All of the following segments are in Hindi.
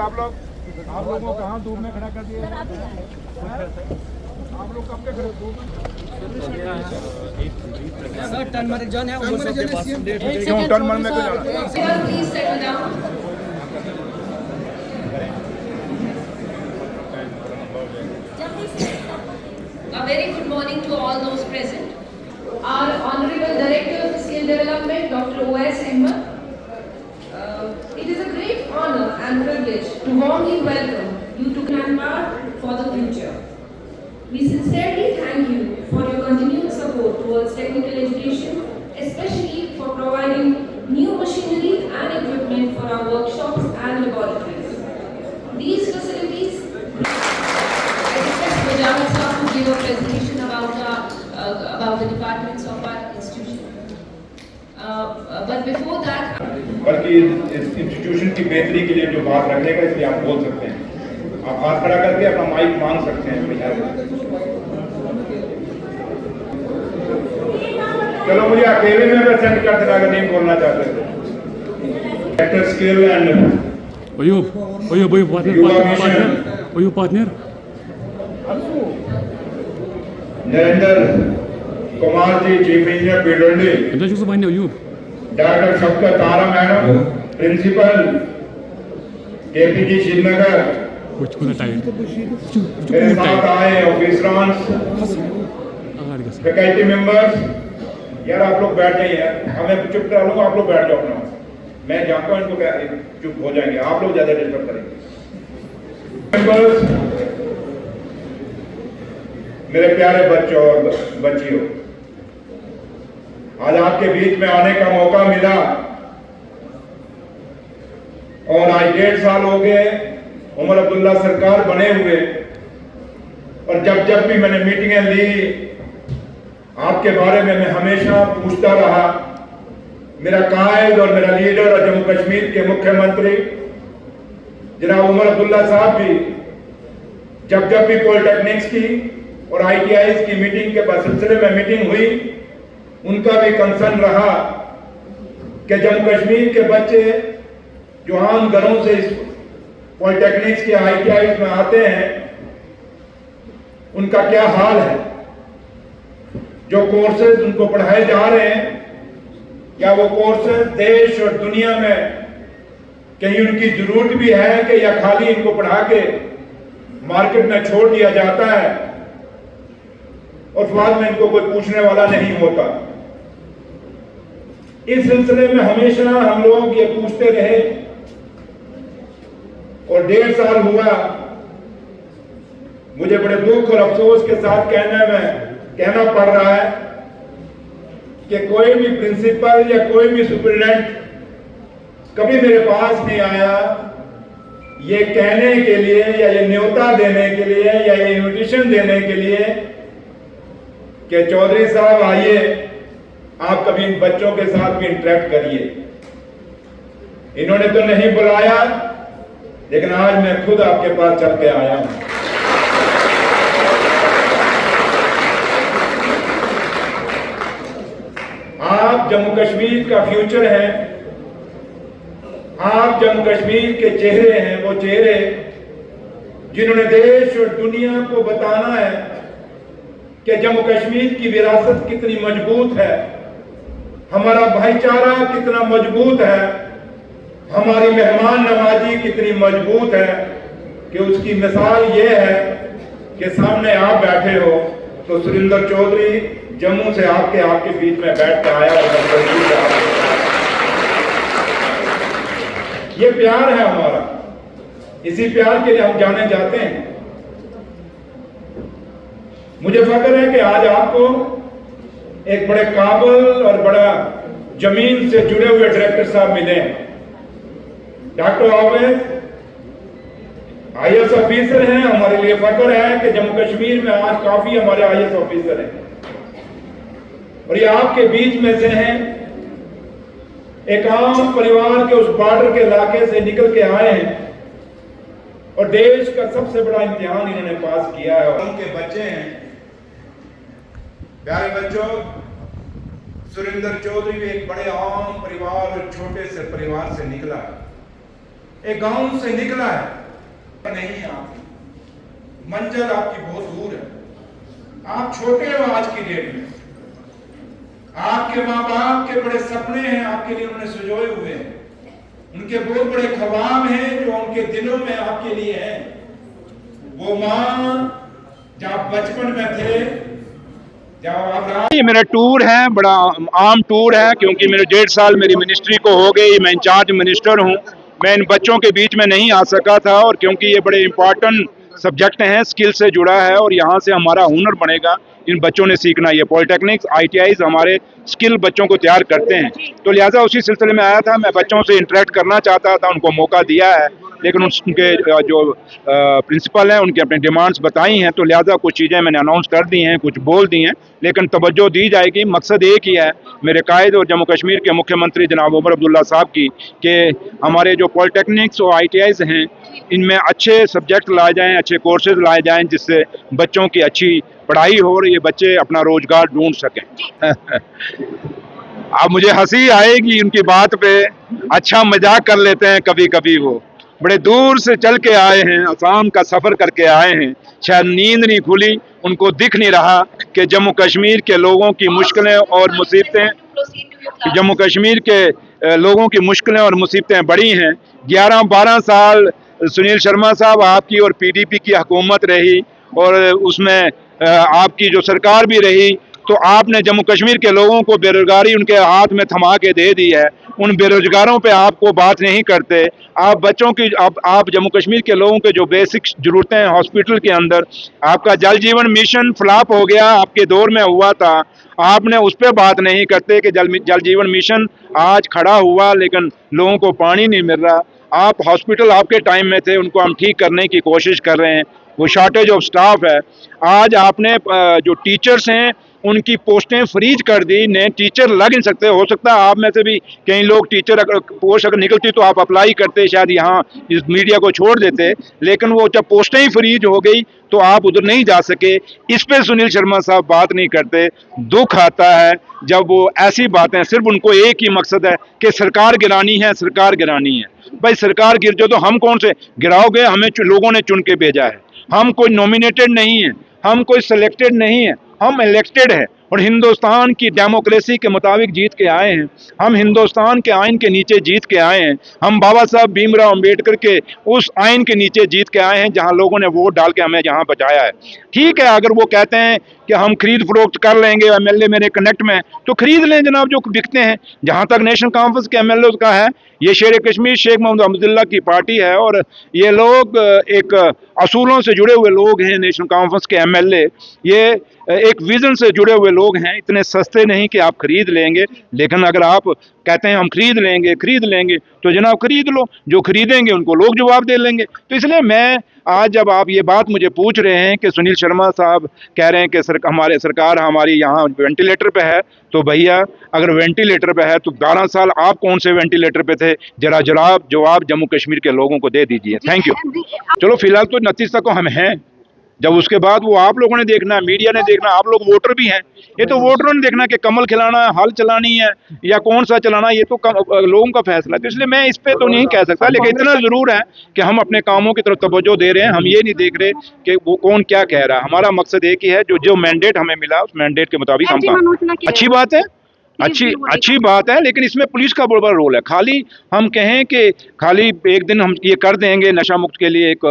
आप लोग को कहाँ धूप में खड़ा कर दिया? आप लोग कब के खड़े धूप में? टर्न मारे जान है क्यों टर्न मारने को जाना? A very good morning to all those present. Our Honorable Director of Skill Development, Dr. O.S. Ahmed. It is a great honor and privilege to warmly welcome you to Myanmar for the future. We sincerely thank you for your continued support towards technical education, especially for providing new machinery and equipment for our workshops and laboratories. These facilities, I request Vijay sir to give a presentation about the departments of our institution. But before that, बल्कि इस इंस्टीट्यूशन की बेहतरी के लिए जो बात रखेगा इसलिए आप बोल सकते हैं। आप हाथ खड़ा करके अपना माइक मांग सकते हैं। चलो मुझे अकेले में प्रेजेंट कर देना अगर नहीं बोलना चाहते तो। Actor skill and partner. Narendra Kumar ji, chief engineer PWD. Doctor Shafqat Tara madam, principal KPG Srinagar. मेरे साथ आए ऑफिसर्स, फैकल्टी मेंबर्स। यार आप लोग बैठ जाइए, हमें चुप करा लूंगा, आप लोग बैठ जाओ अपना। मैं जानता हूँ इनको चुप हो जाएंगे, आप लोग ज्यादा डिस्टर्ब करेंगे। मेंबर्स, मेरे प्यारे बच्चों और बच्चियों, आज आपके बीच में आने का मौका मिला और आज 1.5 साल हो गए उमर अब्दुल्ला सरकार बने हुए। और जब भी मैंने मीटिंगें ली आपके बारे में मैं हमेशा पूछता रहा। मेरा कायद और मेरा लीडर और जम्मू कश्मीर के मुख्यमंत्री जनाब उमर अब्दुल्ला साहब भी जब भी पॉलिटेक्निक्स की और ITIs की मीटिंग के सिलसिले में मीटिंग हुई, उनका भी कंसर्न रहा कि जम्मू कश्मीर के बच्चे जो आम घरों से इस पॉलिटेक्निक्स के ITIs में आते हैं उनका क्या हाल है। जो कोर्सेज उनको पढ़ाए जा रहे हैं, क्या वो कोर्सेज देश और दुनिया में कहीं उनकी जरूरत भी है कि या खाली इनको पढ़ा के मार्केट में छोड़ दिया जाता है और बाद में इनको कोई पूछने वाला नहीं होता। इस सिलसिले में हमेशा हम लोग ये पूछते रहे और 1.5 साल हुआ। मुझे बड़े दुख और अफसोस के साथ कहना पड़ रहा है कि कोई भी प्रिंसिपल या कोई भी सुपरिटेंडेंट कभी मेरे पास नहीं आया ये कहने के लिए या ये न्योता देने के लिए या ये इन्विटेशन देने के लिए कि चौधरी साहब आइए, आप कभी इन बच्चों के साथ भी इंटरेक्ट करिए। इन्होंने तो नहीं बुलाया, लेकिन आज मैं खुद आपके पास चल के आया हूं। आप जम्मू कश्मीर का फ्यूचर हैं, आप जम्मू कश्मीर के चेहरे हैं, वो चेहरे जिन्होंने देश और दुनिया को बताना है कि जम्मू कश्मीर की विरासत कितनी मजबूत है, हमारा भाईचारा कितना मजबूत है, हमारी मेहमान नवाजी कितनी मजबूत है कि उसकी मिसाल ये है कि सामने आप बैठे हो तो सुरेंद्र चौधरी जम्मू से आपके बीच में बैठ के आया और ये प्यार है हमारा। इसी प्यार के लिए हम जाने जाते हैं। मुझे फख्र है कि आज आपको एक बड़े काबिल और बड़ा जमीन से जुड़े हुए डायरेक्टर साहब मिले हैं। डॉक्टर ओवैस IAS ऑफिसर हैं। हमारे लिए फख्र है कि जम्मू कश्मीर में आज काफी हमारे IAS ऑफिसर हैं और ये आपके बीच में से हैं। एक आम परिवार के उस बॉर्डर के इलाके से निकल के आए हैं और देश का सबसे बड़ा इम्तिहान इन्होंने पास किया है। उनके बच्चे हैं। प्यारे बच्चों, सुरेंद्र चौधरी भी एक बड़े आम परिवार और छोटे से परिवार से निकला है। एक गांव से निकला है, नहीं है आपकी मंजिल, आपकी बहुत दूर है। आप छोटे हो आज की डेट में। आपके माँ बाप के बड़े सपने हैं आपके लिए, उन्होंने सजोए हुए हैं। उनके बहुत बड़े ख्वाब हैं जो उनके दिलों में आपके लिए हैं। वो माँ जब बचपन में थे, जब आप ये मेरा टूर है, बड़ा आम टूर है, क्योंकि मेरे 1.5 साल मेरी मिनिस्ट्री को हो गई, मैं इंचार्ज मिनिस्टर हूँ। मैं इन बच्चों के बीच में नहीं आ सका था, और क्योंकि ये बड़े इंपॉर्टेंट सब्जेक्ट हैं, स्किल से जुड़ा है और यहाँ से हमारा हुनर बनेगा। इन बच्चों ने सीखना, ये पॉलिटेक्निक्स ITIs हमारे स्किल बच्चों को तैयार करते हैं, तो लिहाजा उसी सिलसिले में आया था। मैं बच्चों से इंटरेक्ट करना चाहता था, उनको मौका दिया है, लेकिन उनके जो प्रिंसिपल हैं उनकी अपनी डिमांड्स बताई हैं, तो लिहाजा कुछ चीज़ें मैंने अनाउंस कर दी हैं, कुछ बोल दी हैं, लेकिन तवज्जो दी जाएगी। मकसद एक ही है मेरे कायद और जम्मू कश्मीर के मुख्यमंत्री जनाब उमर अब्दुल्ला साहब की, कि हमारे जो पॉलिटेक्निक्स और ITIs हैं इनमें अच्छे सब्जेक्ट लाए जाएँ, अच्छे कोर्सेज लाए जाएँ, जिससे बच्चों की अच्छी पढ़ाई हो और ये बच्चे अपना रोजगार ढूंढ सकें। अब मुझे हंसी आएगी उनकी बात पे, अच्छा मजाक कर लेते हैं कभी कभी। वो बड़े दूर से चल के आए हैं, असम का सफर करके आए हैं, शायद नींद नहीं खुली, उनको दिख नहीं रहा कि जम्मू कश्मीर के लोगों की मुश्किलें और मुसीबतें, जम्मू कश्मीर के लोगों की मुश्किलें और मुसीबतें बड़ी हैं। 11-12 साल सुनील शर्मा साहब आपकी और PDP की हुकूमत रही, और उसमें आपकी जो सरकार भी रही, तो आपने जम्मू कश्मीर के लोगों को बेरोजगारी उनके हाथ में थमा के दे दी है। उन बेरोजगारों पे आपको बात नहीं करते। आप बच्चों की, आप जम्मू कश्मीर के लोगों के जो बेसिक ज़रूरतें हैं हॉस्पिटल के अंदर, आपका जल जीवन मिशन फ्लॉप हो गया, आपके दौर में हुआ था, आपने उस पर बात नहीं करते कि जल जीवन मिशन आज खड़ा हुआ लेकिन लोगों को पानी नहीं मिल रहा। आप हॉस्पिटल आपके टाइम में थे, उनको हम ठीक करने की कोशिश कर रहे हैं। वो शॉर्टेज ऑफ स्टाफ है। आज आपने जो टीचर्स हैं उनकी पोस्टें फ्रीज कर दी, नए टीचर लग नहीं सकते। हो सकता है आप में से भी कई लोग टीचर अगर पोस्ट अगर निकलती तो आप अप्लाई करते, शायद यहाँ इस मीडिया को छोड़ देते, लेकिन वो जब पोस्टें ही फ्रीज हो गई तो आप उधर नहीं जा सके। इस पे सुनील शर्मा साहब बात नहीं करते। दुख आता है जब वो ऐसी बातें, सिर्फ उनको एक ही मकसद है कि सरकार गिरानी है, सरकार गिरानी है। भाई सरकार गिर जाओ तो हम कौन से गिराओगे? हमें लोगों ने चुन के भेजा है, हम कोई नॉमिनेटेड नहीं है, हम कोई सिलेक्टेड नहीं है, हम इलेक्टेड है और हिंदुस्तान की डेमोक्रेसी के मुताबिक जीत के आए हैं। हम हिंदुस्तान के आइन के नीचे जीत के आए हैं। हम बाबा साहब भीमराव अंबेडकर के उस आइन के नीचे जीत के आए हैं जहां लोगों ने वोट डाल के हमें यहाँ बचाया है। ठीक है, अगर वो कहते हैं कि हम खरीद फरोख्त कर लेंगे, MLA मेरे कनेक्ट में, तो खरीद लें जनाब जो बिकते हैं। जहां तक नेशनल कॉन्फ्रेंस के MLA का है, ये शेर कश्मीर शेख मोहम्मद अब्दुल्ला की पार्टी है और ये लोग एक असूलों से जुड़े हुए लोग हैं। नेशनल कॉन्फ्रेंस के MLA ये एक विजन से जुड़े हुए लोग हैं, इतने सस्ते नहीं कि आप खरीद लेंगे। लेकिन अगर आप कहते हैं हम खरीद लेंगे तो जनाब खरीद लो, जो खरीदेंगे उनको लोग जवाब दे लेंगे। तो इसलिए मैं आज जब आप ये बात मुझे पूछ रहे हैं कि सुनील शर्मा साहब कह रहे हैं कि हमारे सरकार हमारी यहाँ वेंटिलेटर पे है, तो भैया अगर वेंटिलेटर पे है तो 12 साल आप कौन से वेंटिलेटर पे थे? जरा जवाब जम्मू कश्मीर के लोगों को दे दीजिए। Thank you. चलो फिलहाल तो 29 तक हम हैं, जब उसके बाद वो आप लोगों ने देखना, मीडिया ने देखना, आप लोग वोटर भी हैं। ये तो वोटरों ने देखना कि कमल खिलाना, हल चलानी है या कौन सा चलाना, ये तो लोगों का फैसला है। तो इसलिए मैं इस पे तो नहीं कह सकता, लेकिन इतना जरूर है कि हम अपने कामों की तरफ तवज्जो दे रहे हैं। हम ये नहीं देख रहे कि वो कौन क्या कह रहा है। हमारा मकसद एक ही है, जो मैंडेट हमें मिला उस मैंडेट के मुताबिक हम काम। अच्छी बात है, अच्छी बात है, लेकिन इसमें पुलिस का बड़ा रोल है। खाली हम कहें कि खाली एक दिन हम ये कर देंगे नशा मुक्त के लिए एक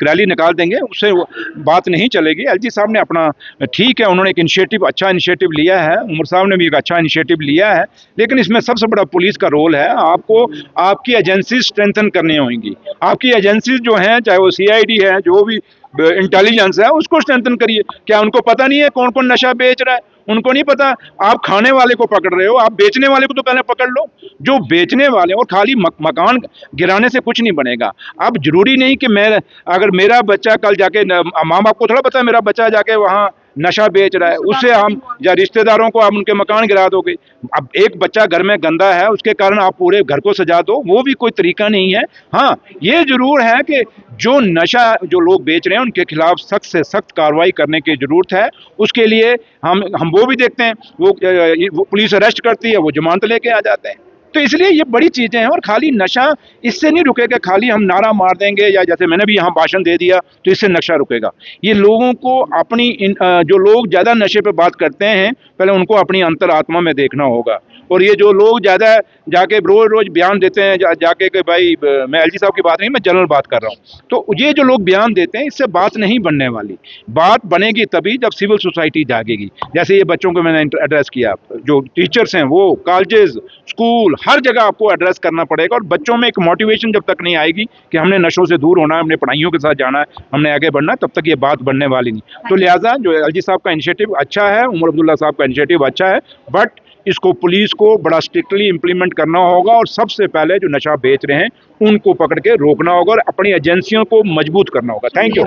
रैली निकाल देंगे, उससे बात नहीं चलेगी। LG साहब ने अपना, ठीक है, उन्होंने एक इनिशिएटिव, अच्छा इनिशिएटिव लिया है, उमर साहब ने भी एक अच्छा इनिशिएटिव लिया है, लेकिन इसमें सबसे बड़ा पुलिस का रोल है। आपको आपकी एजेंसी स्ट्रेंथन करनी होंगी। आपकी एजेंसीज जो हैं, चाहे वो CID है, जो भी इंटेलिजेंस है, उसको स्ट्रेंथन करिए। क्या उनको पता नहीं है कौन कौन नशा बेच रहा है? उनको नहीं पता। आप खाने वाले को पकड़ रहे हो, आप बेचने वाले को तो पहले पकड़ लो। जो बेचने वाले, और खाली मकान गिराने से कुछ नहीं बनेगा। अब जरूरी नहीं कि मैं, अगर मेरा बच्चा कल जाके, माँ बाप को थोड़ा पता है मेरा बच्चा जाके वहाँ नशा बेच रहा है, उससे हम या रिश्तेदारों को आप उनके मकान गिरा दोगे। अब एक बच्चा घर में गंदा है, उसके कारण आप पूरे घर को सजा दो, वो भी कोई तरीका नहीं है। हाँ, ये जरूर है कि जो नशा जो लोग बेच रहे हैं उनके खिलाफ सख्त से सख्त कार्रवाई करने की जरूरत है। उसके लिए हम वो भी देखते हैं, वो पुलिस अरेस्ट करती है, वो जमानत लेके आ जाते हैं। तो इसलिए ये बड़ी चीज़ें हैं, और खाली नशा इससे नहीं रुकेगा, खाली हम नारा मार देंगे या जैसे मैंने भी यहाँ भाषण दे दिया तो इससे नशा रुकेगा। ये लोगों को अपनी जो लोग ज़्यादा नशे पे बात करते हैं, पहले उनको अपनी अंतरात्मा में देखना होगा। और ये जो लोग ज़्यादा जाके रोज रोज बयान देते हैं जाके कि भाई मैं एलजी साहब की बात नहीं, मैं जनरल बात कर रहा हूँ, तो ये जो लोग बयान देते हैं इससे बात नहीं बनने वाली। बात बनेगी तभी जब सिविल सोसाइटी जागेगी। जैसे ये बच्चों को मैंने एड्रेस किया, जो टीचर्स हैं वो कॉलेजेस स्कूल हर जगह आपको एड्रेस करना पड़ेगा, और बच्चों में एक मोटिवेशन जब तक नहीं आएगी कि हमने नशों से दूर होना है, हमने पढ़ाइयों के साथ जाना है, हमने आगे बढ़ना है, तब तक ये बात बनने वाली नहीं। तो लिहाजा जो एलजी साहब का इनिशिएटिव अच्छा है, उमर अब्दुल्ला साहब का इनिशिएटिव अच्छा है, बट इसको पुलिस को बड़ा स्ट्रिक्टली इंप्लीमेंट करना होगा, और सबसे पहले जो नशा बेच रहे हैं उनको पकड़ के रोकना होगा और अपनी एजेंसियों को मजबूत करना होगा। Thank you.